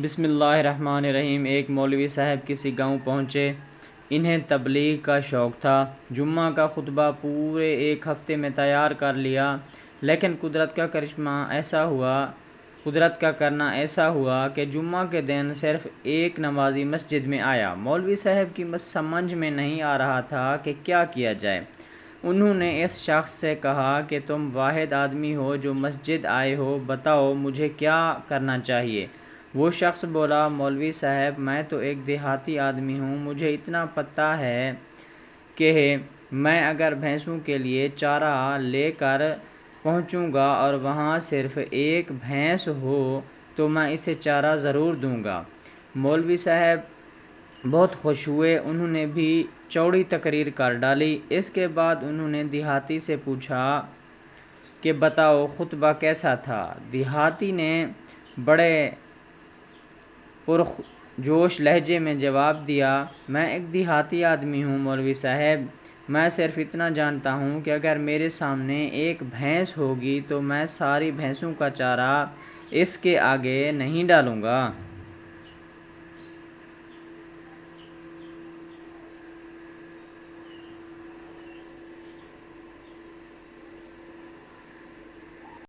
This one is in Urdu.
بسم اللہ الرحمن الرحیم۔ ایک مولوی صاحب کسی گاؤں پہنچے۔ انہیں تبلیغ کا شوق تھا۔ جمعہ کا خطبہ پورے ایک ہفتے میں تیار کر لیا، لیکن قدرت کا کرنا ایسا ہوا کہ جمعہ کے دن صرف ایک نمازی مسجد میں آیا۔ مولوی صاحب کی سمجھ میں نہیں آ رہا تھا کہ کیا کیا جائے۔ انہوں نے اس شخص سے کہا کہ تم واحد آدمی ہو جو مسجد آئے ہو، بتاؤ مجھے کیا کرنا چاہیے۔ وہ شخص بولا، مولوی صاحب میں تو ایک دیہاتی آدمی ہوں، مجھے اتنا پتہ ہے کہ میں اگر بھینسوں کے لیے چارہ لے کر پہنچوں گا اور وہاں صرف ایک بھینس ہو تو میں اسے چارہ ضرور دوں گا۔ مولوی صاحب بہت خوش ہوئے۔ انہوں نے بھی چوڑی تقریر کر ڈالی۔ اس کے بعد انہوں نے دیہاتی سے پوچھا کہ بتاؤ خطبہ کیسا تھا۔ دیہاتی نے بڑے پرجوش لہجے میں جواب دیا، میں ایک دیہاتی آدمی ہوں مولوی صاحب، میں صرف اتنا جانتا ہوں کہ اگر میرے سامنے ایک بھینس ہوگی تو میں ساری بھینسوں کا چارہ اس کے آگے نہیں ڈالوں گا۔